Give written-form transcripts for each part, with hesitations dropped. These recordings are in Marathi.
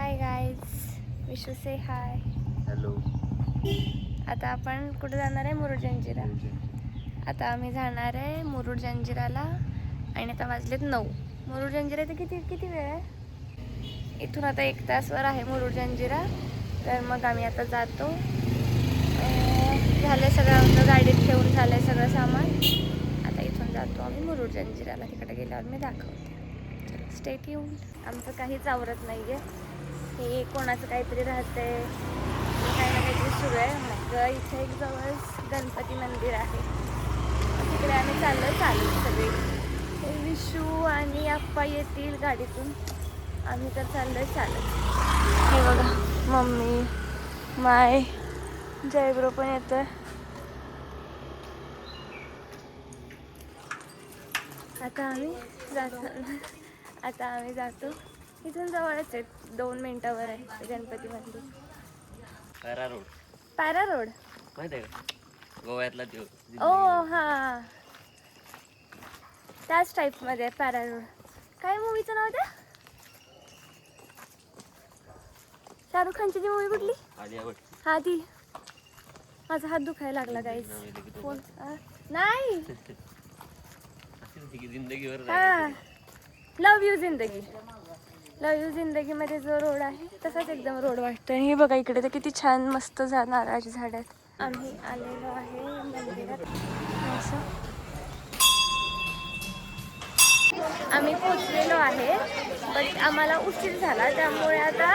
हाय गाईज, विशू से हाय. हॅलो. आता आपण कुठे जाणार आहे? मुरुड जंजिरा. आता आम्ही जाणार आहे मुरुड जंजिराला आणि आता वाजलेत 9. मुरुड जंजिरा इथे किती वेळ आहे? इथून आता 1 तासवर आहे मुरुड जंजिरा. तर मग आम्ही आता जातो. झालं सगळं, आमचं गाडीत ठेवून झालं सगळं सामान. आता इथून जातो आम्ही मुरुड जंजिराला. तिकडे गेल्यावर मी दाखवते. Stay tuned. आमचं काहीच आवरत नाही आहे. हे कोणाचं काहीतरी राहतंय, काही ना काहीतरी सुरू आहे. मग इथे एक जवळ गणपती मंदिर आहे, तिकडे आम्ही चालत सगळे. हे विशू आणि आप्पा येतील गाडीतून, आम्ही तर चाललोय चालत. हे बघा, मम्मी, माय, जयब्रो पण येतोय. आता आम्ही जातो. इथून जवळच आहे, 2 मिनिटावर आहे गणपती मंदिर. Para road. पॅरा रोड माहिती आहे का? गोव्यातला तो. ओ हां, त्याच टाईपमध्ये आहे पॅरा रोड. काय मूवीचं नाव त्या? शाहरुख खानची ती मूवी कुठली? हा ती. माझा हात दुखायला लागला गाईस. फोन नाही. हां, लव यू जिंदगी. लव यू जिंदगी मध्ये जो रोड आहे तसाच एकदम रोड वाटतो. आणि हे बघा इकडे तर किती छान मस्त नारळाची झाड आहेत. आम्ही आलेलो आहे मंदिरात. आम्ही पोचलेलो आहे, बट आम्हाला उशीर झाला. त्यामुळे आता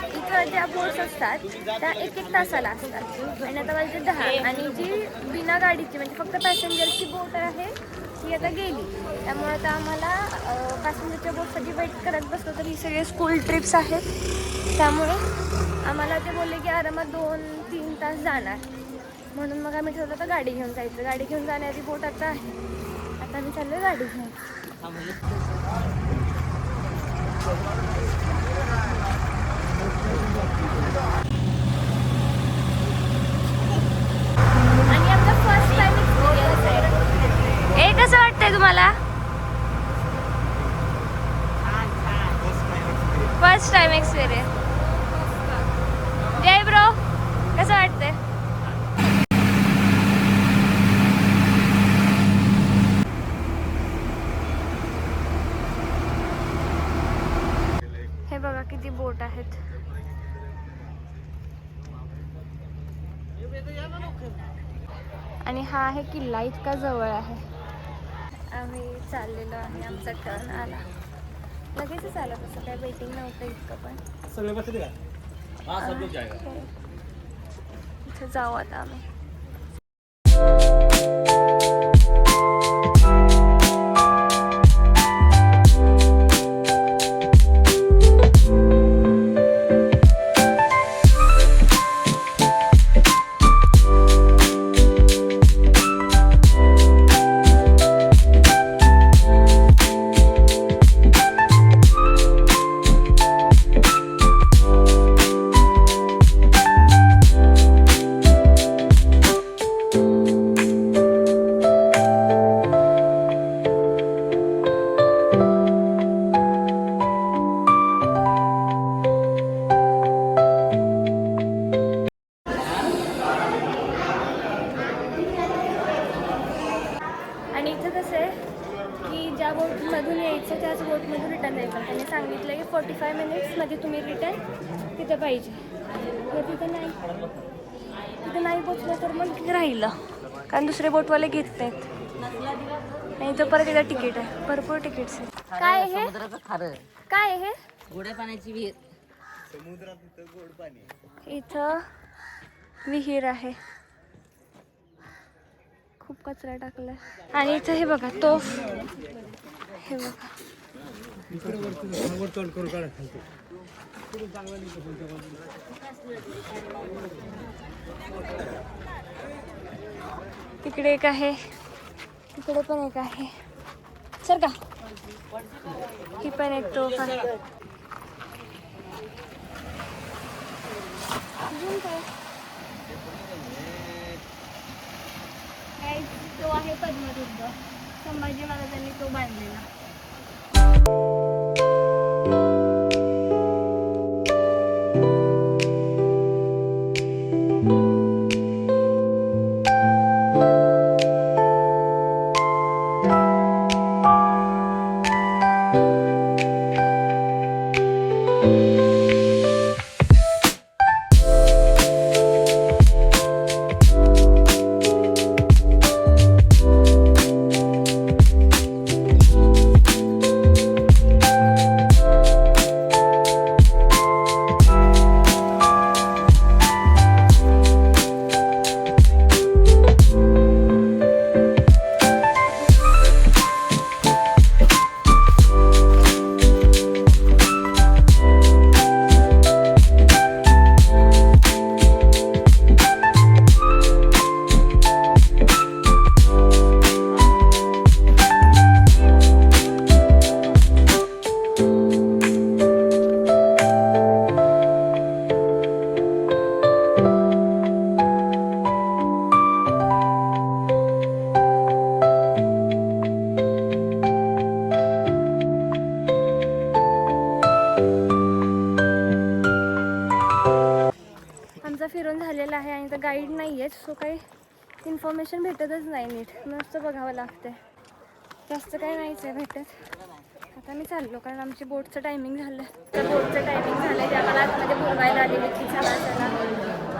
इथं ज्या बोट्स असतात त्या 1-1 तासाला असतात आणि आता वाजले 10. आणि जी बिना गाडीची म्हणजे फक्त पॅसेंजरची बोट आहे ती आता गेली. त्यामुळे आता आम्हाला पॅसेंजरच्या बोटसाठी वेट करत बसलो. तर ही सगळे स्कूल ट्रिप्स आहेत, त्यामुळे आम्हाला ते बोलले की आरामात 2-3 तास जाणार. म्हणून मग आम्ही ठरवलं तर गाडी घेऊन जायचं. गाडी घेऊन जाणारी बोट आता आहे. आता आम्ही चाललो गाडी घेऊन. आणि आमचा फर्स्ट टाइम एक्सपिरियन्स आहे. कसं वाटतंय तुम्हाला? First time experience. Jay bro, कसं वाटतंय? हे बघा किती बोट आहेत. आणि हा आहे किल्ला, इतका जवळ आहे. आम्ही चाललेलो आहे, आमचा टर्न आला. लगेचच आला, तसं काय वेटिंग नव्हतं इतकं. पण इथं जाऊ आता आम्ही. आणि इथं कसं आहे की ज्या बोटमधून यायचं त्याच बोटमधून रिटर्न जायचं. त्यांनी सांगितलं की 45 मिनिट्समध्ये तुम्ही रिटर्न तिथं पाहिजे. तर तिथं नाही पोचलं तर मग तिथे राहिलं, कारण दुसरे बोटवाले घेत नाहीत. नाही तर परत एकदा तिकीट आहे, भरपूर तिकीट्स आहेत. काय आहे समुद्राचं खारं, काय आहे? गोड्या पाण्याची विहीर. समुद्रात गोड पाणी. इथं विहीर आहे, खूप कचरा टाकलाय. आणि इथं हे बघा तोफ, हे बघा तिकडे एक आहे, तिकडे पण एक आहे. सर का ही पण एक तोफ आहे. अजून काय? तो आहे पद्मदुर्ग, संभाजी महाराजांनी तो बांधलेला. आमचा फिरून झालेला आहे आणि तर गाईड नाही आहे, सो काही इन्फॉर्मेशन भेटतच नाही नीट. नुसतं बघावं लागतं, जास्त काही नाहीच आहे भेटत. आता मी चाललो कारण आमची बोटचं टायमिंग झालं. तर बोटचं टायमिंग झालं, ज्या मला आतमध्ये बोलवायला आलेली की चला चला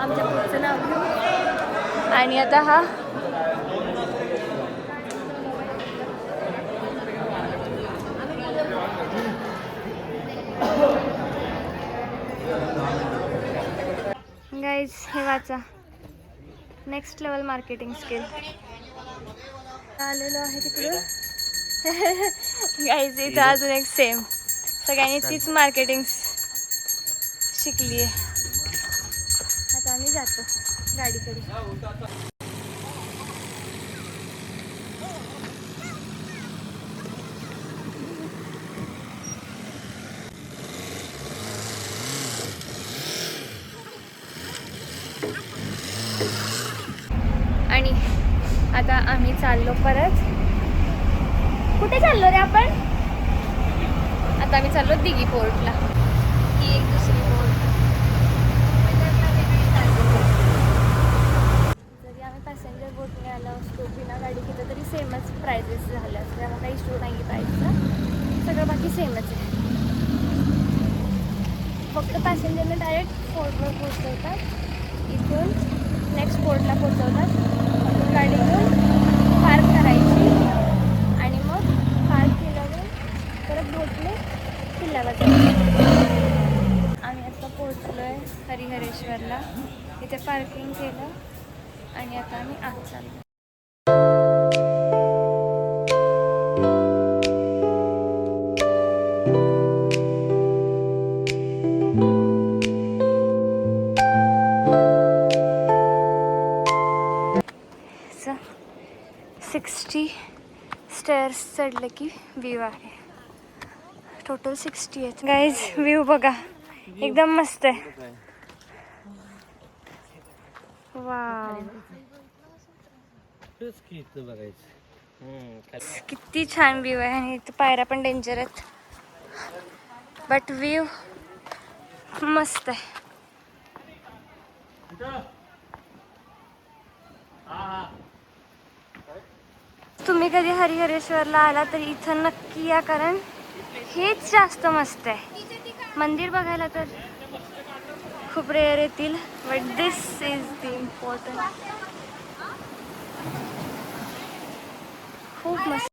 आमच्या बोटचं नाव घेऊ. आणि आता हा गाईज हे वाचा, नेक्स्ट लेवल मार्केटिंग स्किल. आलेलो आहे तिकडून. गाईज इथं अजून एक सेम, सगळ्यांनी तीच मार्केटिंग शिकली आहे. आता आम्ही जातो गाडीकडे. आणि आता आम्ही चाललो परत. कुठे चाललो रे आपण? आता आम्ही चाललो दिघी पोर्टला. ही एक दुसरी पोर्ट. जरी आम्ही पॅसेंजर बोटने आलो असतो बिना गाडी घेतलं तरी सेमच प्राइजेस झाल्या असते. त्यामुळे काही इश्यू नाही प्राईजचा, सगळं बाकी सेमच आहे. फक्त पॅसेंजरने डायरेक्ट पोर्टवर पोहोचवतात, इथून नेक्स्ट पोर्टला पोहोचवतात. गाडी घेऊन पार्क करायची आणि मग पार्क केल्यावर परत बोटने किल्ल्यावर जायचं. आम्ही आता पोहोचलो आहे हरिहरेश्वरला. इथे पार्किंग केलं आणि आता आम्ही आत चाललो. च 60 स्टेअर्स चढलं की व्ह्यू आहे. टोटल 60 आहेत. गाईज व्ह्यू बघा, एकदम मस्त आहे. वाव, किती छान व्ह्यू आहे. आणि इथे पायऱ्या पण डेंजर आहेत, बट व्ह्यू मस्त आहे. तुम्ही कधी हरिहरेश्वरला आला तर इथं नक्की या, कारण हेच जास्त मस्त आहे. मंदिर बघायला तर खूप रेअर येतील, but this is the important. खूप मस्त.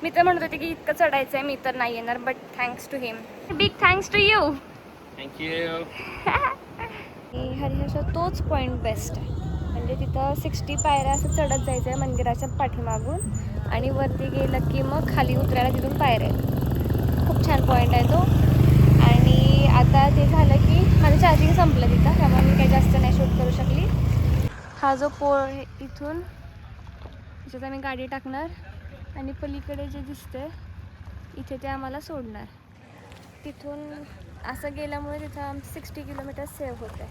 मी तर म्हणत होते की इतकं चढायचं आहे, मी तर नाही येणार, but thanks to him. Big thanks to you. Thank you. Harihareshwar तोच पॉईंट बेस्ट आहे. म्हणजे तिथं 60 पायऱ्या असं चढत जायचं आहे मंदिराच्या पाठीमागून आणि वरती गेलं की मग खाली उतरायला तिथून पायऱ्या आहेत. खूप छान पॉईंट आहे तो. आणि आता ते झालं की माझं चार्जिंग संपलं तिथं, त्यामुळे मी काही जास्त नाही शूट करू शकली. हा जो पोळ इथून त्याच्यात आम्ही गाडी टाकणार आणि पलीकडे जे दिसतंय इथे ते आम्हाला सोडणार. तिथून असं गेल्यामुळे तिथं आमचं 60 किलोमीटर सेव्ह होत आहे.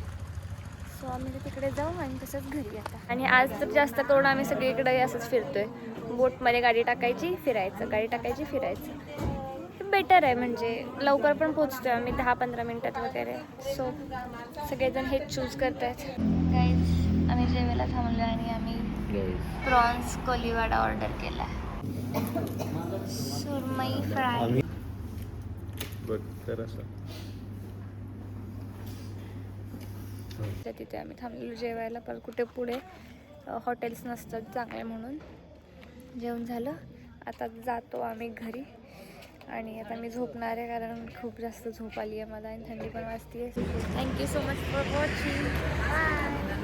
सो आम्ही तिकडे जाऊ आणि तसंच घरी आता. आणि आज तर जास्त करून आम्ही सगळीकडे असंच फिरतोय. बोटमध्ये गाडी टाकायची फिरायचं, गाडी टाकायची फिरायचं. बेटर आहे, म्हणजे लवकर पण पोचतोय आम्ही 10-15 मिनिटात वगैरे. सो सगळेजण हेच चूज करत आहेत. गाईज आम्ही जेवायला थांबलो आणि आम्ही प्रॉन्स कोलीवाडा ऑर्डर केला. सुरमई फ्राय. बघ तर असं तर तिथे आम्ही थांबलेलो जेवायला, पण कुठे पुढे हॉटेल्स नसतात चांगले म्हणून. जेवण झालं, आता जातो आम्ही घरी. आणि आता मी झोपणार आहे कारण खूप जास्त झोप आली आहे मला आणि थंडी पण वाजते आहे. Thank you so much for watching. Bye.